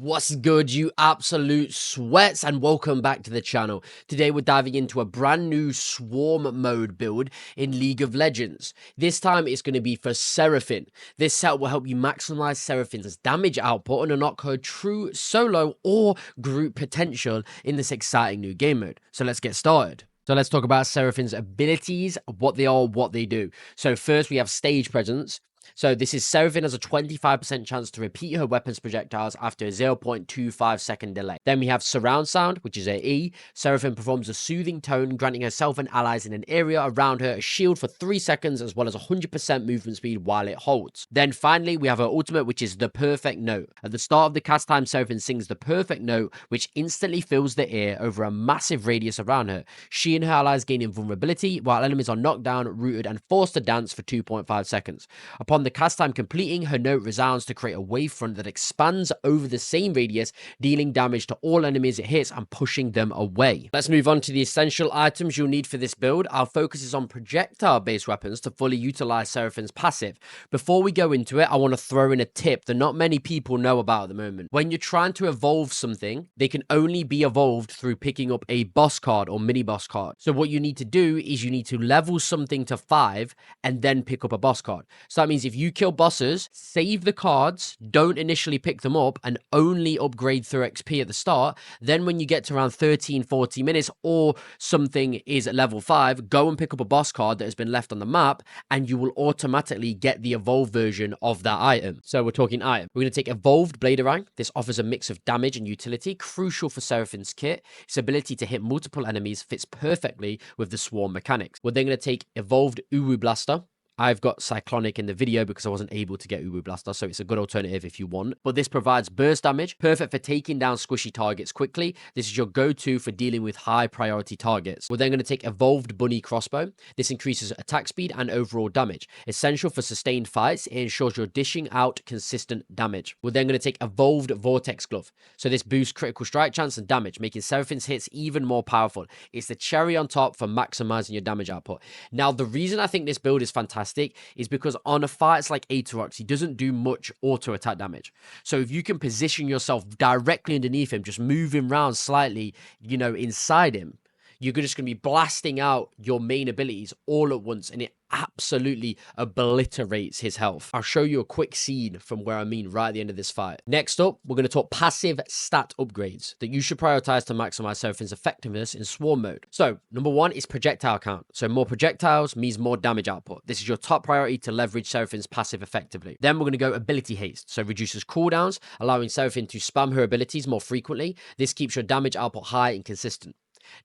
What's good, you absolute sweats, and welcome back to the channel. Today we're diving into a brand new swarm mode build in League of Legends. This time it's going to be for Seraphine. This setup will help you maximize Seraphine's damage output and unlock her true solo or group potential in this exciting new game mode. So let's get started. So let's talk about Seraphine's abilities, what they are, what they do. So first we have stage presence. So this is Seraphine has a 25% chance to repeat her weapons projectiles after a 0.25 second delay. Then we have surround sound, which is a E. Seraphine performs a soothing tone, granting herself and allies in an area around her a shield for 3 seconds as well as 100% movement speed while it holds. Then finally, we have her ultimate, which is the perfect note. At the start of the cast time, Seraphine sings the perfect note, which instantly fills the air over a massive radius around her. She and her allies gain invulnerability, while enemies are knocked down, rooted, and forced to dance for 2.5 seconds. Upon the cast time completing, her note resounds to create a wavefront that expands over the same radius, dealing damage to all enemies it hits and pushing them away. Let's move on to the essential items you'll need for this build. Our focus is on projectile-based weapons to fully utilize Seraphine's passive. Before we go into it, I want to throw in a tip that not many people know about at the moment. When you're trying to evolve something, they can only be evolved through picking up a boss card or mini boss card. So what you need to do is you need to level something to 5 and then pick up a boss card. So that means if you kill bosses, save the cards, don't initially pick them up, and only upgrade through XP at the start. Then when you get to around 13-40 minutes or something is at level 5, go and pick up a boss card that has been left on the map, and you will automatically get the evolved version of that item. So we're talking item. We're going to take Evolved Bladerang. This offers a mix of damage and utility, crucial for Seraphine's kit. Its ability to hit multiple enemies fits perfectly with the swarm mechanics. We're then going to take Evolved UwU Blaster. I've got Cyclonic in the video because I wasn't able to get UwU Blaster, so it's a good alternative if you want. But this provides burst damage, perfect for taking down squishy targets quickly. This is your go-to for dealing with high priority targets. We're then going to take Evolved Bunny Crossbow. This increases attack speed and overall damage. Essential for sustained fights, it ensures you're dishing out consistent damage. We're then going to take Evolved Vortex Glove. So this boosts critical strike chance and damage, making Seraphine's hits even more powerful. It's the cherry on top for maximizing your damage output. Now, the reason I think this build is fantastic is because on a fights like Aatrox, he doesn't do much auto attack damage. So if you can position yourself directly underneath him, just move him around slightly, you know, inside him, you're just going to be blasting out your main abilities all at once, and it absolutely obliterates his health. I'll show you a quick scene from where I mean right at the end of this fight. Next up, we're going to talk passive stat upgrades that you should prioritize to maximize Seraphine's effectiveness in swarm mode. So number 1 is projectile count. So more projectiles means more damage output. This is your top priority to leverage Seraphine's passive effectively. Then we're going to go ability haste. So reduces cooldowns, allowing Seraphine to spam her abilities more frequently. This keeps your damage output high and consistent.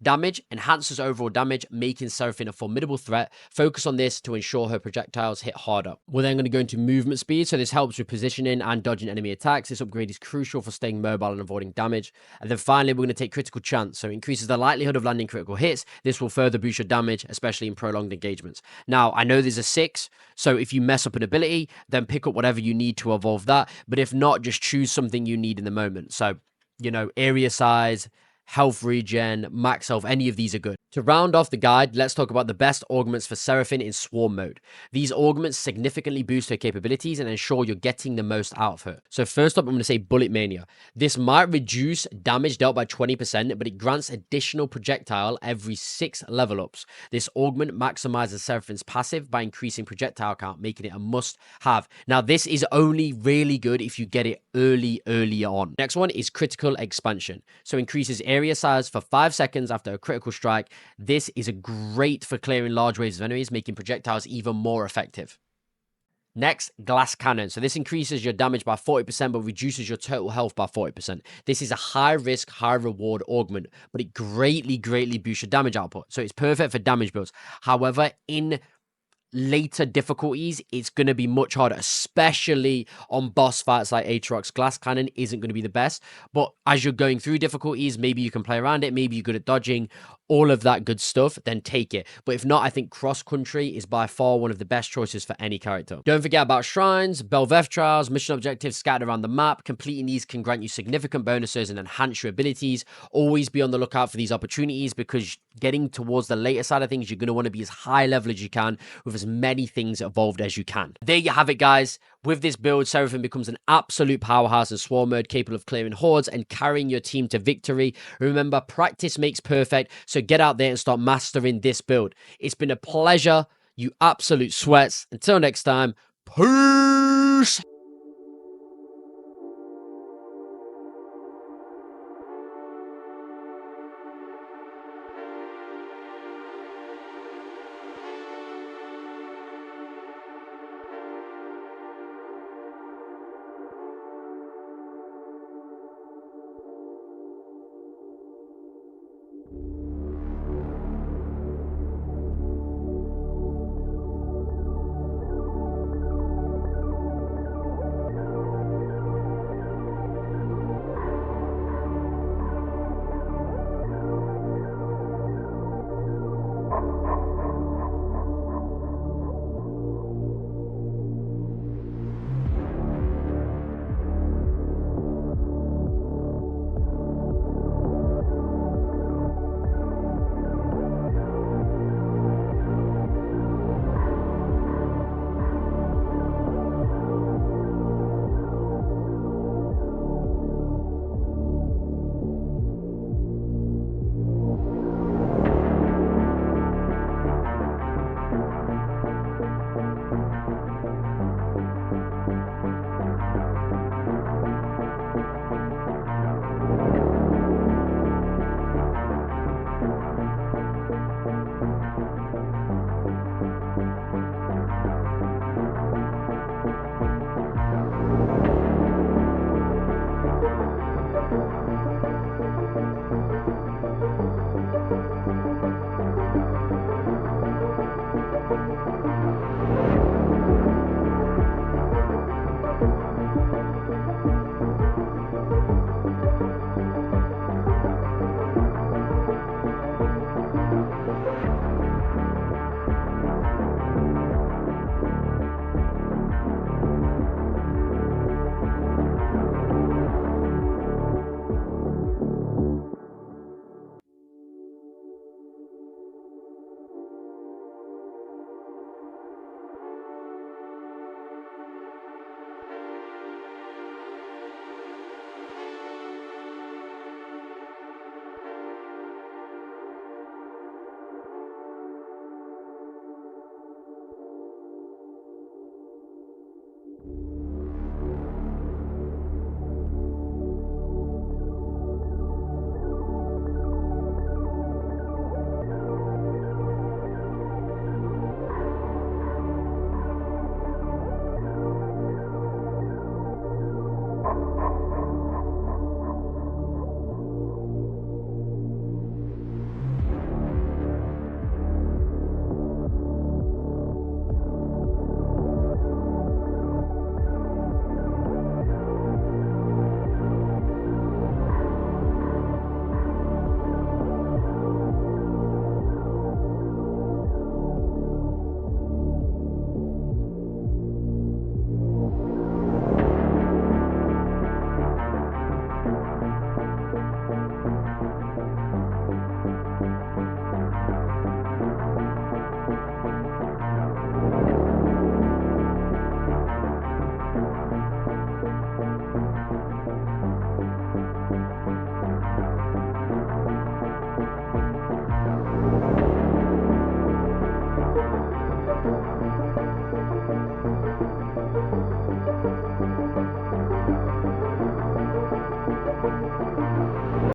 Damage enhances overall damage, making Seraphine a formidable threat. Focus on this to ensure her projectiles hit harder. We're then going to go into movement speed, so this helps with positioning and dodging enemy attacks. This upgrade is crucial for staying mobile and avoiding damage. And then finally, we're going to take critical chance, so it increases the likelihood of landing critical hits. This will further boost your damage, especially in prolonged engagements. Now, I know there's a 6, so if you mess up an ability, then pick up whatever you need to evolve that. But if not, just choose something you need in the moment. So, you know, area size, health regen, max health, any of these are good. To round off the guide, let's talk about the best augments for Seraphine in swarm mode. These augments significantly boost her capabilities and ensure you're getting the most out of her. So first up, I'm going to say Bullet-Mania. This might reduce damage dealt by 20%, but it grants additional projectile every 6 level ups. This augment maximizes Seraphine's passive by increasing projectile count, making it a must-have. Now, this is only really good if you get it early on. Next one is critical expansion. So increases area size for 5 seconds after a critical strike. This is great for clearing large waves of enemies, making projectiles even more effective. Next, Glass Cannon. So this increases your damage by 40%, but reduces your total health by 40%. This is a high risk, high reward augment, but it greatly boosts your damage output. So it's perfect for damage builds. However, in later difficulties, it's going to be much harder, especially on boss fights like Aatrox. Glass Cannon isn't going to be the best, but as you're going through difficulties, maybe you can play around it, maybe you're good at dodging, all of that good stuff, then take it. But if not, I think Cross Country is by far one of the best choices for any character. Don't forget about shrines, Belveth trials, mission objectives scattered around the map. Completing these can grant you significant bonuses and enhance your abilities. Always be on the lookout for these opportunities, because getting towards the later side of things, you're going to want to be as high level as you can with as as many things evolved as you can. There you have it, guys. With this build, Seraphine becomes an absolute powerhouse in Swarm mode, capable of clearing hordes and carrying your team to victory. Remember, practice makes perfect, so get out there and start mastering this build. It's been a pleasure, you absolute sweats. Until next time, peace!